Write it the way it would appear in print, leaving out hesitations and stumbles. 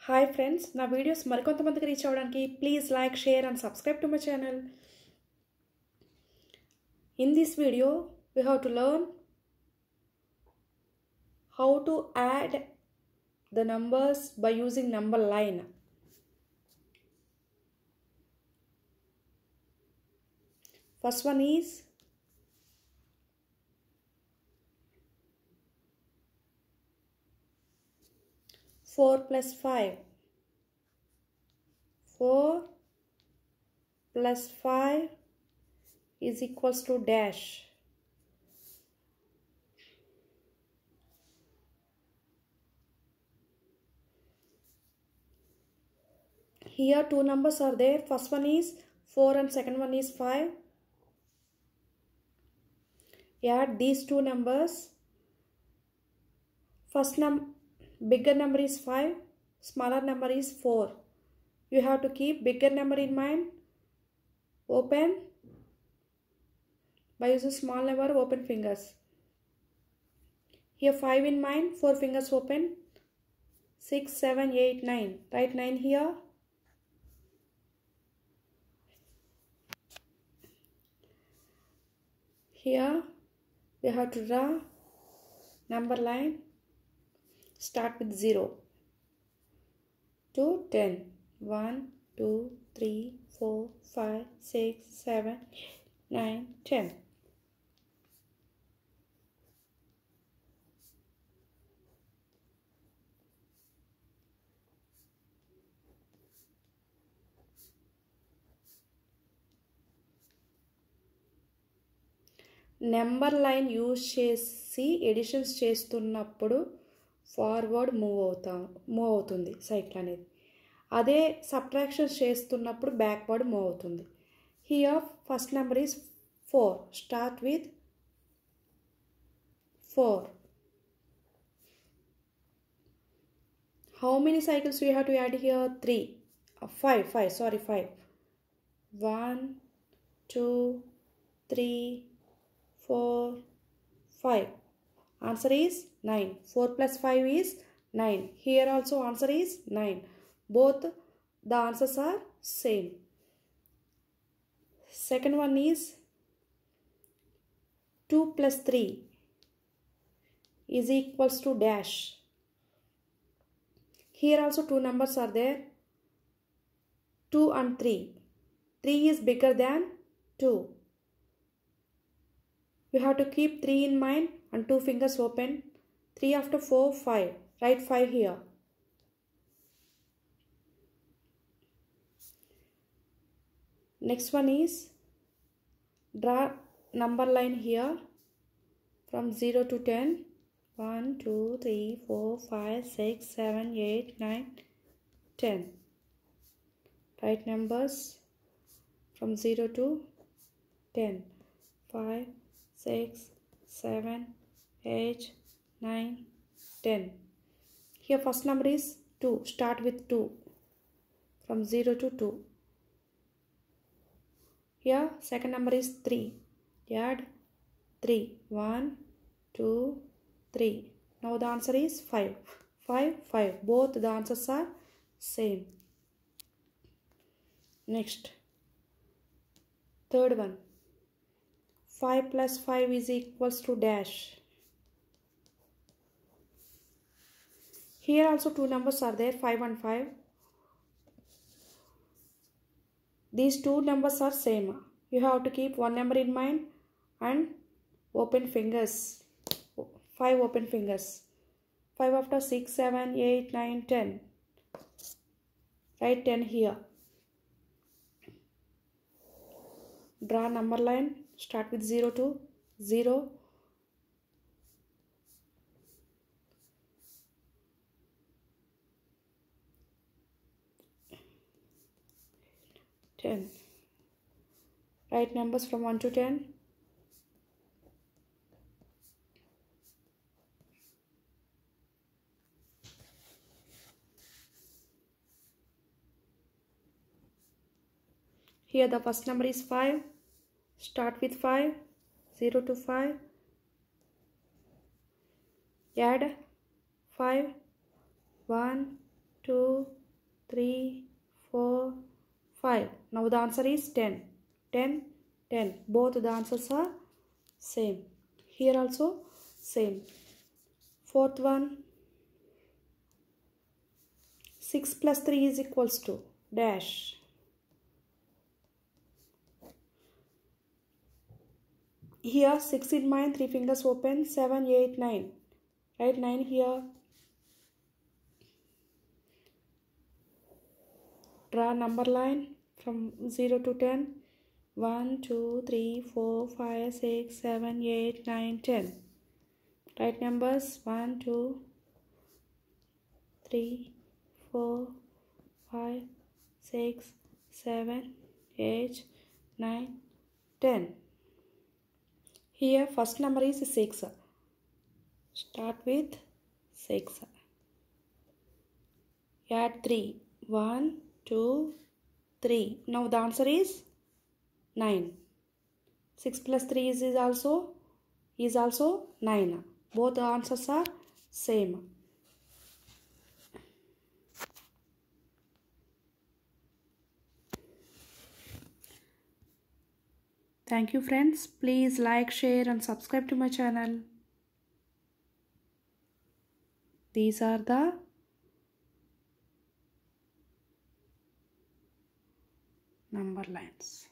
Hi friends, నా videos మరికొంతమందికి reach అవ్వడానికి please like, share and subscribe to my channel. In this video, we have to learn how to add the numbers by using number line. First one is 4 plus 5. 4 plus 5 is equals to dash. Here two numbers are there. First one is 4 and second one is 5. Add these two numbers. First bigger number is 5, smaller number is 4. You have to keep bigger number in mind. Open by using small number, open fingers. Here 5 in mind, 4 fingers open. 6, 7, 8, 9. Write 9 here. Here we have to draw number line. Start with 0 to 10. 1, 2, 3, 4, 5, 6, 7, 9, 10. Number line use చేసి editions చేస్తున్నప్పుడు forward move అవుతుంది cycle అనేది. అదే subtractions చేస్తున్నప్పుడు backward move అవుతుంది. Here first number is 4. Start with 4. How many cycles we have to add here? 3. 5. 1, 2, 3, 4, 5. Answer is 9. 4 plus 5 is 9. Here also answer is 9. Both the answers are same. Second one is 2 plus 3 is equals to dash. Here also two numbers are there. 2 and 3. 3 is bigger than 2. You have to keep 3 in mind and 2 fingers open. 3 after 4, 5. Write 5 here. Next one is draw number line here from 0 to 10. 1, 2, 3, 4, 5, 6, 7, 8, 9, 10. Write numbers from 0 to 10. 5, 6, 7, 8, 9, 10. Here first number is 2. Start with 2. From 0 to 2. Here second number is 3. Add 3. 1, 2, 3. Now the answer is 5. 5, 5. Both the answers are same. Next. Third one. 5 plus 5 is equals to dash. Here also two numbers are there, 5 and 5. These two numbers are same. You have to keep one number in mind and open fingers. 5 open fingers. 5 after 6, 7, 8, 9, 10. Write 10 here. Draw number line. Start with 0 to 0. 10. Write numbers from 1 to 10. Here the first number is 5. Start with 5. 0 to 5. Add 5. 1, 2, 3, 4, 5. Now the answer is 10. 10, 10. Both the answers are same. Here also same. Fourth one. 6 plus 3 is equals to dash. Here 6 in mind, 3 fingers open, 7, 8, 9. Write 9 here. Draw number line from 0 to 10. 1, 2, 3, 4, 5, 6, 7, 8, 9, 10. Write numbers 1, 2, 3, 4, 5, 6, 7, 8, 9, 10. Here first number is 6. Start with 6. Add 3. 1, 2, 3. Now the answer is 9. 6 plus 3 is also 9. Both the answers are same. Thank you friends. Please like, share and subscribe to my channel. These are the number lines.